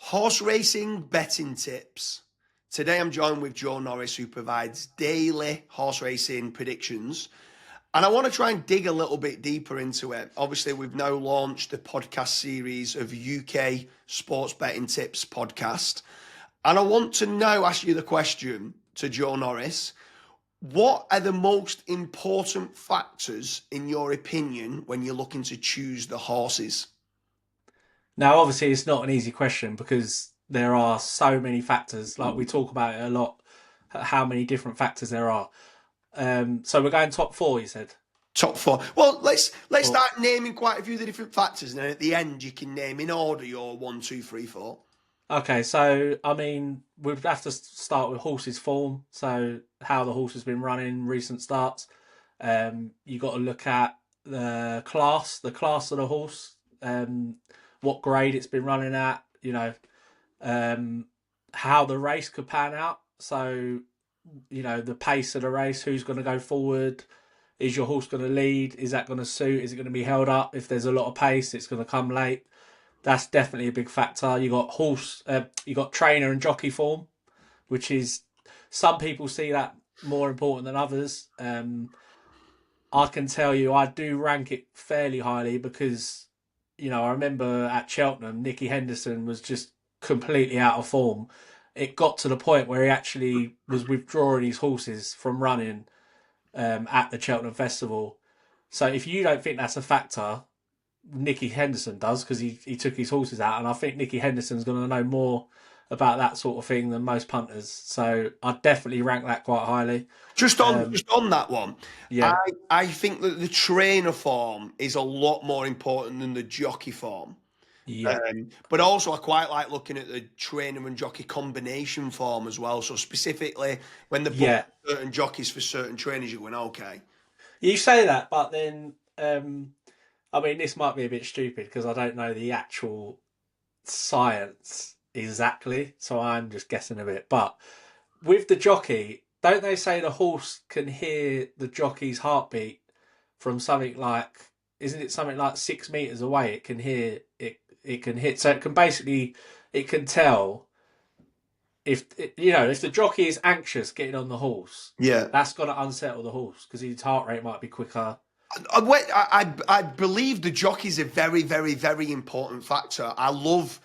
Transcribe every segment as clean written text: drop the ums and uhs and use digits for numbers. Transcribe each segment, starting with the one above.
Horse racing betting tips. Today I'm joined with Joe Norris, who provides daily horse racing predictions. And I want to try and dig a little bit deeper into it. Obviously, we've now launched the podcast series of UK Sports Betting Tips podcast. And I want to now ask you the question to Joe Norris. What are the most important factors, in your opinion, when you're looking to choose the horses? Now, obviously, it's not an easy question because there are so many factors. Like we talk about it a lot, how many different factors there are. So we're going top four, you said. Top four. Well, let's Or, start naming quite a few of the different factors, and then at the end you can name in order your one, two, three, four. okay, so I mean, we'd have to start with horse's form. So how the horse has been running, recent starts. You got to look at the class of the horse, what grade it's been running at. Um, how the race could pan out. So the pace of the race, who's going to go forward, is your horse going to lead, is that going to suit, is it going to be held up? If there's a lot of pace, it's going to come late. That's definitely a big factor. You got trainer and jockey form, which is, some people see that more important than others. I can tell you I do rank it fairly highly because I remember at Cheltenham Nicky Henderson was just completely out of form. It got to the point where he actually was withdrawing his horses from running at the Cheltenham Festival. So if you don't think that's a factor, Nicky Henderson does, because he took his horses out, and I think Nicky Henderson's going to know more about that sort of thing than most punters. So I definitely rank that quite highly. Just on that one, I Yeah, I think that the trainer form is a lot more important than the jockey form. yeah, But also, I quite like looking at the trainer and jockey combination form as well. So specifically, when they book yeah. certain jockeys for certain trainers, you're going, okay. You say that, but then I mean, this might be a bit stupid because I don't know the actual science exactly, so I'm just guessing a bit. But with the jockey, don't they say the horse can hear the jockey's heartbeat from something like, isn't it something like 6 meters away? It can hear it. It can hit, so it can basically, it can tell if the jockey is anxious getting on the horse. Yeah. That's going to unsettle the horse because his heart rate might be quicker. I believe the jockey's a very, very, very important factor. I love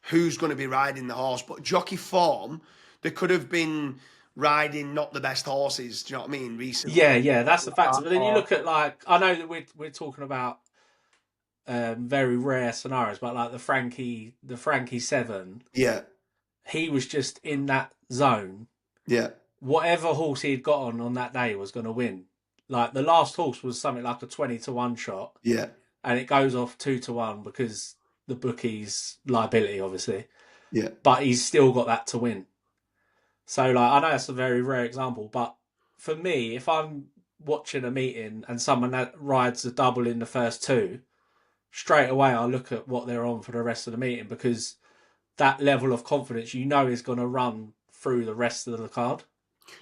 who's going to be riding the horse, but jockey form, they could have been riding not the best horses. Do you know what I mean? Recently, Yeah, yeah, that's the factor. But then you or look at, like, I know that we're talking about very rare scenarios, but like the Frankie Seven, yeah, he was just in that zone. yeah, Whatever horse he'd got on that day was going to win. Like the last horse was something like a 20-1 shot, yeah. and it goes off 2-1 because the bookie's liability, obviously. Yeah. But he's still got that to win. So like I know that's a very rare example, but for me, if I'm watching a meeting and someone that rides a double in the first two, straight away I look at what they're on for the rest of the meeting because that level of confidence is going to run through the rest of the card.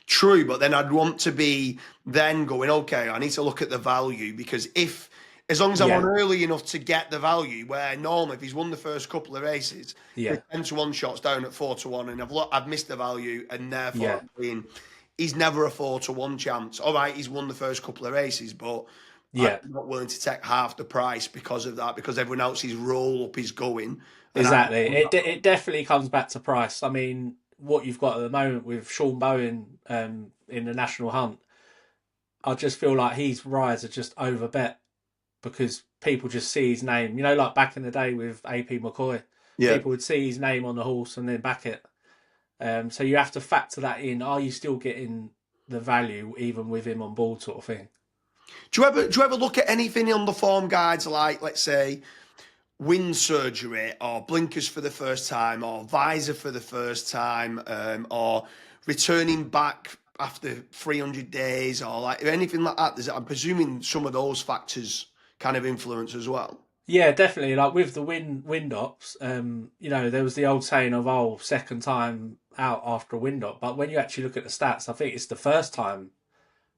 True, but then I'd want to be then going, okay, I need to look at the value because as long as I'm on Yeah, early enough to get the value, where normally if he's won the first couple of races, the yeah, 10-1 shot's down at 4-1, and I've missed the value, and therefore yeah, I'm being, he's never a 4-1 chance. All right, he's won the first couple of races, but I'm yeah. not willing to take half the price because of that, because everyone else's roll up is going, and Exactly. It definitely comes back to price. I mean, what you've got at the moment with Sean Bowen in the National Hunt, I just feel like his rides are just over bet because people just see his name. Like back in the day with AP McCoy, yeah. people would see his name on the horse and then back it. So you have to factor that in. Are you still getting the value even with him on board, sort of thing? Do you ever look at anything on the form guides, like, let's say, wind surgery or blinkers for the first time or visor for the first time, or returning back after 300 days, or like anything like that? I'm presuming some of those factors kind of influence as well. Yeah, definitely. Like with the wind ops, there was the old saying of, "Oh, second time out after a wind op." But when you actually look at the stats, I think it's the first time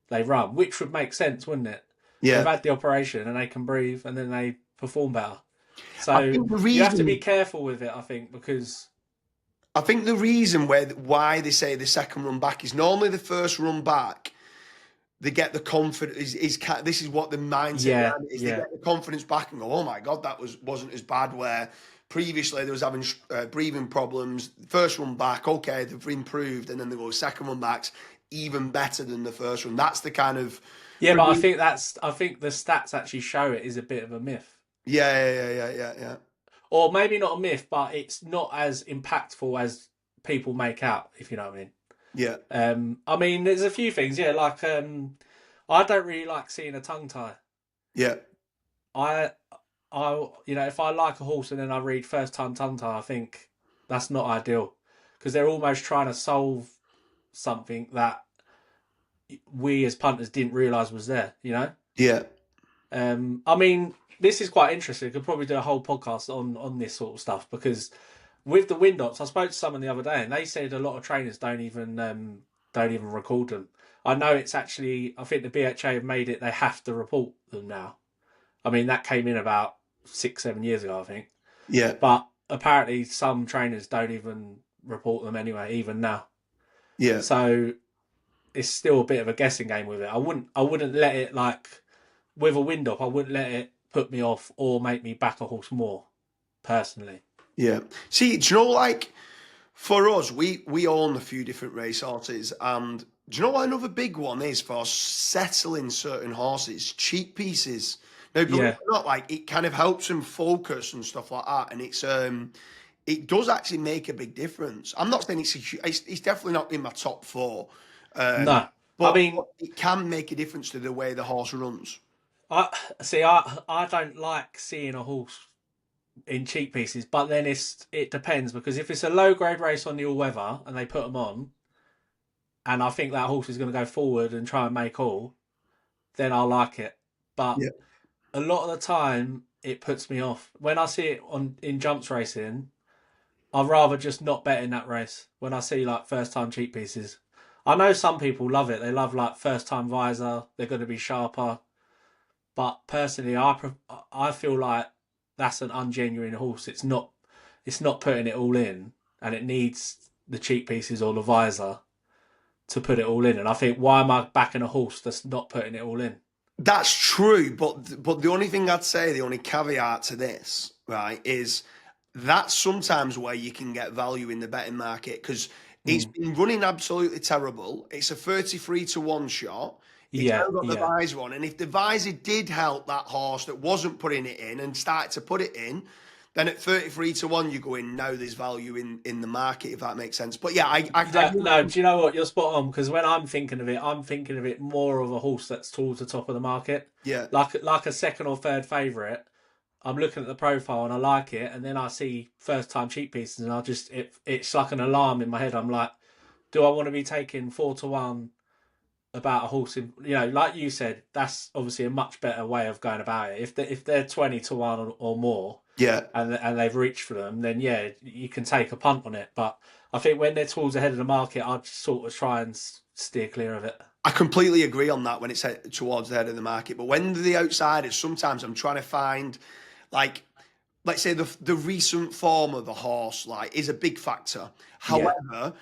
they run, which would make sense, wouldn't it? They've Yeah. had the operation and they can breathe, and then they perform better. I So think the you have to be reason, careful with it, I think, because I think the reason why they say the second run back is normally the first run back. They get the confidence. This is what the mindset Yeah, behind it is. They yeah. get the confidence back and go, "Oh my god, wasn't as bad." Where previously they was having breathing problems. First run back, okay, they've improved, and then they go second run backs, even better than the first run. That's the kind of Yeah, for but me. I think the stats actually show it is a bit of a myth. Yeah. Or maybe not a myth, but it's not as impactful as people make out, if you know what I mean. Yeah, I mean, there's a few things, yeah, like I don't really like seeing a tongue tie. yeah, I if I like a horse and then I read first time tongue tie, I think that's not ideal because they're almost trying to solve something that we as punters didn't realise was there, you know? yeah. I mean, this is quite interesting. I could probably do a whole podcast on this sort of stuff because with the wind ups, I spoke to someone the other day and they said a lot of trainers don't even record them. I know it's actually I think the BHA have made it they have to report them now. I mean that came in about 6, 7 years ago, I think. Yeah, But apparently some trainers don't even report them anyway, even now. yeah, So it's still a bit of a guessing game with it. I wouldn't let it like with a wind up, I wouldn't let it put me off or make me back a horse more, personally. yeah. See, do you know, like for us, we own a few different race horses, and do you know what another big one is for settling certain horses? Cheek pieces. Now, believe it Yeah. or not, like it kind of helps them focus and stuff like that, and it does actually make a big difference. I'm not saying it's definitely not in my top four, um, No. I but mean, it can make a difference to the way the horse runs. I I don't like seeing a horse in cheek pieces, but then it depends because if it's a low grade race on the all weather and they put them on, and I think that horse is going to go forward and try and make all, then I'll like it. But Yeah, a lot of the time, it puts me off when I see it on in jumps racing. I'd rather just not bet in that race when I see like first time cheek pieces. I know some people love it. They love like first time visor. They're going to be sharper. But personally, I feel like that's an ungenuine horse. It's not putting it all in, and it needs the cheek pieces or the visor to put it all in. And I think why am I backing a horse that's not putting it all in? that's true. But the only thing I'd say, the only caveat to this, right, is that's sometimes where you can get value in the betting market because it's Mm. been running absolutely terrible. It's a 33-1 shot. It's Yeah, now got the yeah, visor on. And if the visor did help that horse that wasn't putting it in and started to put it in, then at 33-1, you go in, now there's value in the market, if that makes sense. But yeah, I no, hear what no. you. Do you know what? You're spot on because when I'm thinking of it more of a horse that's towards the top of the market, Yeah, like a second or third favourite. I'm looking at the profile and I like it, and then I see first time cheap pieces, and it's like an alarm in my head. I'm like, do I want to be taking 4-1 about a horse? Like you said, that's obviously a much better way of going about it. If they're 20-1 or more, yeah. and they've reached for them, then yeah, you can take a punt on it. But I think when they're towards the head of the market, I'd sort of try and steer clear of it. I completely agree on that when it's towards the head of the market. But when the outsiders, sometimes I'm trying to find, like, let's say the recent form of the horse, like, is a big factor. Yeah, However,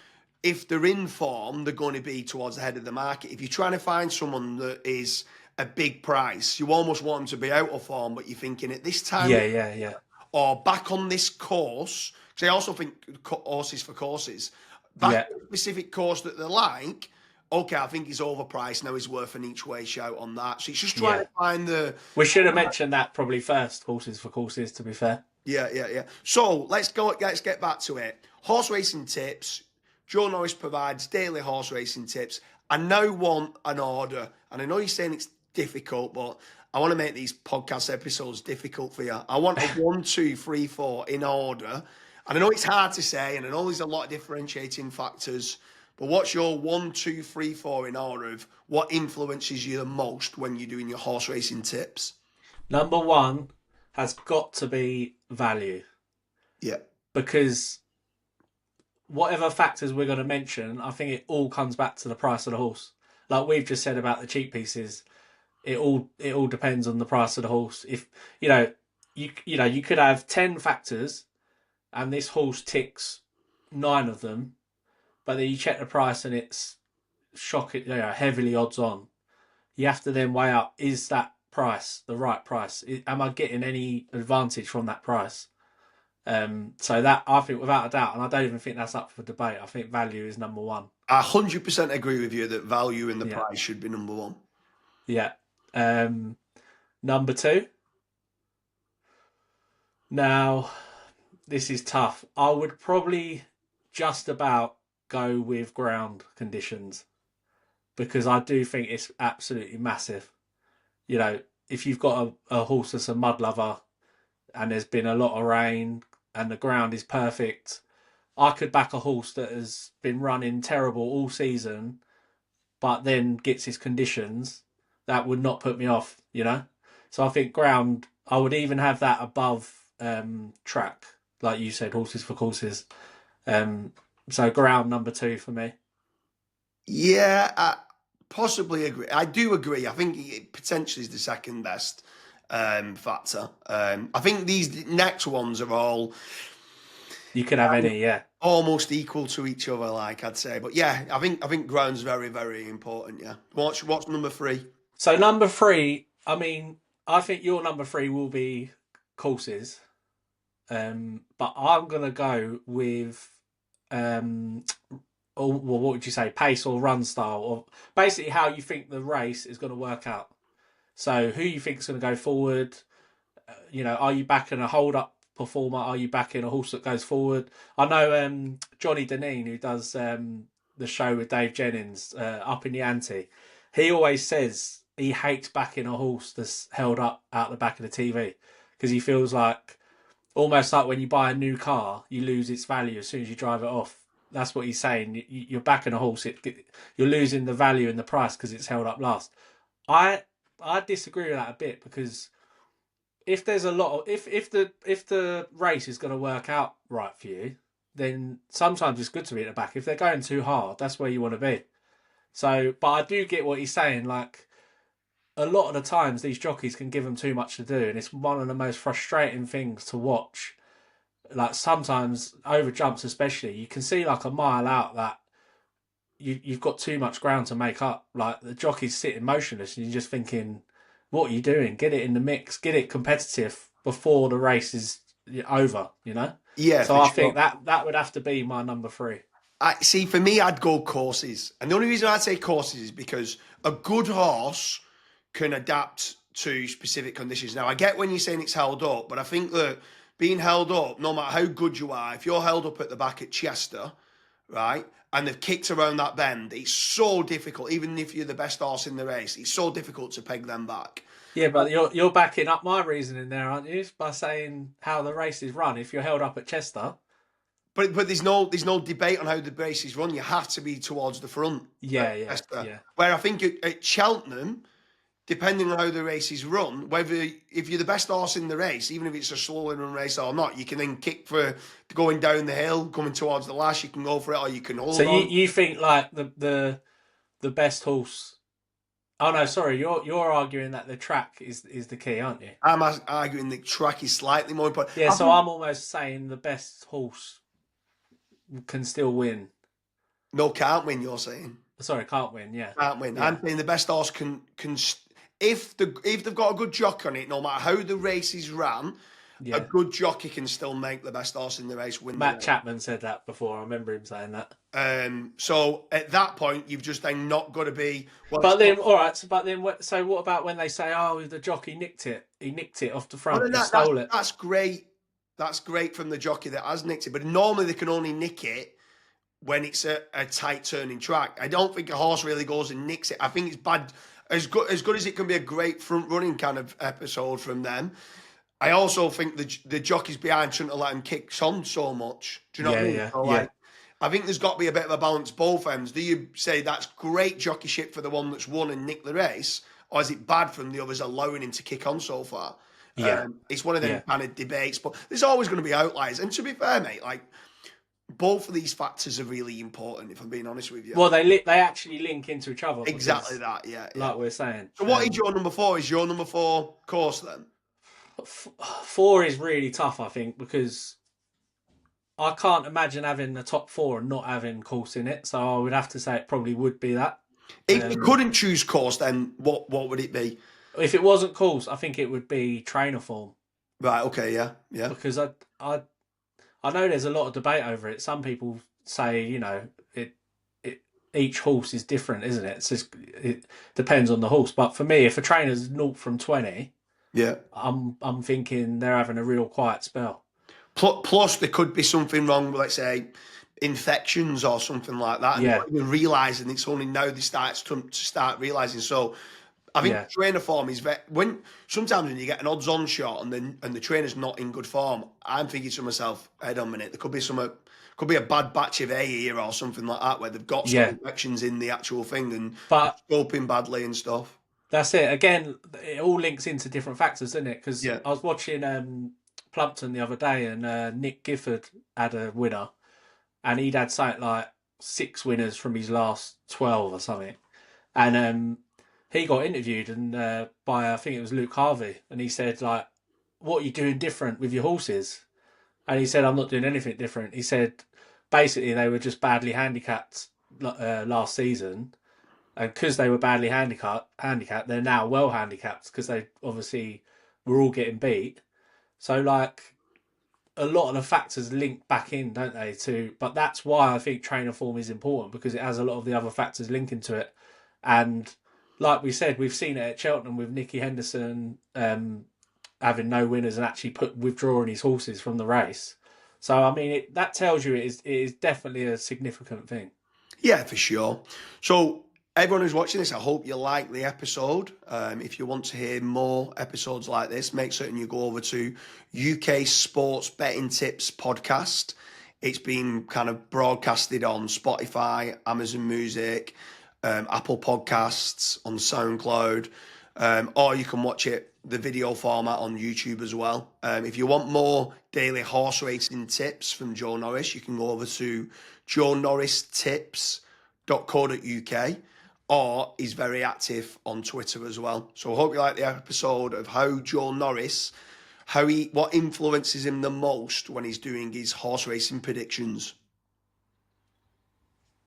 if they're in form, they're going to be towards the head of the market. If you're trying to find someone that is a big price, you almost want them to be out of form, but you're thinking at this time yeah. or back on this course, because I also think horses for courses, back Yeah, on a specific course that they like, okay, I think he's overpriced, now he's worth an each way shout on that. So it's just trying yeah. to find the. We should have mentioned that probably first. Horses for courses, to be fair. Yeah. So let's get back to it. Horse racing tips. Joe Norris provides daily horse racing tips. I now want an order, and I know you're saying it's difficult, but I want to make these podcast episodes difficult for you. I want a 1, 2, 3, 4 in order. And I know it's hard to say, and I know there's a lot of differentiating factors, but what's your 1, 2, 3, 4 in order of what influences you the most when you're doing your horse racing tips? Number one has got to be value Yeah. because whatever factors we're going to mention, I think it all comes back to the price of the horse. Like we've just said about the cheap pieces, it all depends on the price of the horse. If you know, you could have 10 factors, and this horse ticks 9 of them, but then you check the price and it's shocking, heavily odds on. You have to then weigh up: is that price the right price? Am I getting any advantage from that price? So that, I think, without a doubt, and I don't even think that's up for debate. I think value is number one. I 100% agree with you that value in the Yeah, price should be number one. yeah. Number two. Now, this is tough. I would probably just about go with ground conditions because I do think it's absolutely massive. If you've got a horse that's a mud lover and there's been a lot of rain and the ground is perfect, I could back a horse that has been running terrible all season, but then gets his conditions. That would not put me off. So I think ground, I would even have that above track, like you said, horses for courses. Um, so ground number two for me. Yeah, I possibly agree. I do agree. I think it potentially is the second best factor. I think these next ones are all You could have any, yeah. almost equal to each other, like I'd say. But yeah, I think ground's very, very important. Yeah. What's number three? So number three, I mean, I think your number three will be courses. But I'm gonna go with or well, what would you say, pace or run style, or basically how you think the race is going to work out. So who you think is going to go forward? Are you backing a hold up performer? Are you backing a horse that goes forward? I know Johnny Deneen, who does the show with Dave Jennings, Up in the Ante. He always says he hates backing a horse that's held up out the back of the TV because he feels like, almost like when you buy a new car, you lose its value as soon as you drive it off. That's what he's saying. You're backing a horse, you're losing the value in the price because it's held up last. I I disagree with that a bit because if there's a lot of if the race is going to work out right for you, then sometimes it's good to be at the back. If they're going too hard, that's where you want to be. So, but I do get what he's saying. Like, a lot of the times, these jockeys can give them too much to do, and it's one of the most frustrating things to watch. Like, sometimes over jumps, especially, you can see like a mile out that you've got too much ground to make up. Like, the jockey's sitting motionless, and you're just thinking, what are you doing? Get it in the mix, get it competitive before the race is over. Yeah, So for I sure. think that would have to be my number three. I see. For me, I'd go courses, and the only reason I'd say courses is because a good horse can adapt to specific conditions. Now, I get when you're saying it's held up, but I think that being held up, no matter how good you are, if you're held up at the back at Chester, right, and they've kicked around that bend, it's so difficult. Even if you're the best horse in the race, it's so difficult to peg them back. Yeah, but you're backing up my reasoning there, aren't you? By saying how the race is run. If you're held up at Chester, But there's no debate on how the race is run. You have to be towards the front at yeah, yeah, Chester. yeah, Where I think at Cheltenham, depending on how the race is run, whether if you're the best horse in the race, even if it's a slow run race or not, you can then kick for going down the hill, coming towards the lash. You can go for it, or you can So hold you on. you think like the best horse? Oh no, sorry, you're arguing that the track is the key, aren't you? I'm arguing the track is slightly more important. Yeah, I so think I'm almost saying the best horse can still win. no, can't win. You're saying Sorry, can't win. Yeah, can't win. yeah, I'm saying the best horse can if they've got a good jockey on it, no matter how the race is ran, a yeah. good jockey can still make the best horse in the race win the Matt race. Chapman said that before. I remember him saying that. So at that point, you've just then not got to be well. But It's not. then, all right. So what about when they say, "Oh, the jockey nicked it. He nicked it off the Other front. than He that, that's stole it." that's great. That's great from the jockey that has nicked it. But normally they can only nick it when it's a tight turning track. I don't think a horse really goes and nicks it. I think it's bad. As good as it can be a great front running kind of episode from them. I also think the jockeys behind shouldn't have let him kick on so much. Do you know what Yeah, I mean? yeah, So yeah, like, I think there's got to be a bit of a balance both ends. Do you say that's great jockeyship for the one that's won and nicked the race, or is it bad from the others allowing him to kick on so far? yeah, It's one of them yeah. kind of debates, but there's always going to be outliers. And to be fair, mate, like both of these factors are really important. If I'm being honest with you, Well, they actually link into each other exactly because, that. Yeah, yeah. like we're saying, So what is your number four? Is your number four course then? four is really tough. I think because I can't imagine having the top four and not having course in it. So I would have to say it probably would be that. If you Um, couldn't choose course, then what would it be? if it wasn't course, I think it would be trainer form Right. Okay. Yeah. Yeah. because I I know there's a lot of debate over it. Some people say, it each horse is different, isn't it? It depends on the horse. But for me, if a trainer's 0 from 20, Yeah. I'm thinking they're having a real quiet spell. Plus, there could be something wrong, let's say, infections or something like that, and they're Yeah, not even realising. It's only now they start realising. So, I think yeah, trainer form is when sometimes when you get an odds-on shot and the trainer's not in good form, I'm thinking to myself, "Head on a minute, there could be a bad batch of A here or something like that where they've got some yeah. infections in the actual thing and But scoping badly and stuff." that's it. Again, it all links into different factors, doesn't it? Because Yeah. I was watching Plumpton the other day, and Nick Gifford had a winner, and he'd had something like 6 winners from his last 12 or something. And he got interviewed and by I think it was Luke Harvey, and he said like, "What are you doing different with your horses?" And he said, "I'm not doing anything different." He said, basically they were just badly handicapped last season, and because they were badly handicapped, they're now well handicapped because they obviously were all getting beat. So like a lot of the factors link back in, don't they? To but that's why I think trainer form is important because it has a lot of the other factors linking to it. And like we said, we've seen it at Cheltenham with Nicky Henderson having no winners and actually withdrawing his horses from the race. So I mean, that tells you it is definitely a significant thing. Yeah, for sure. So, everyone who's watching this, I hope you like the episode. If you want to hear more episodes like this, make certain you go over to UK Sports Betting Tips podcast. It's been kind of broadcasted on Spotify, Amazon Music, Apple Podcasts, on SoundCloud, or you can watch it the video format on YouTube as well. If you want more daily horse racing tips from Joe Norris, you can go over to joenorristips.co.uk, or he's very active on Twitter as well. So I hope you like the episode of how Joe Norris, what influences him the most when he's doing his horse racing predictions.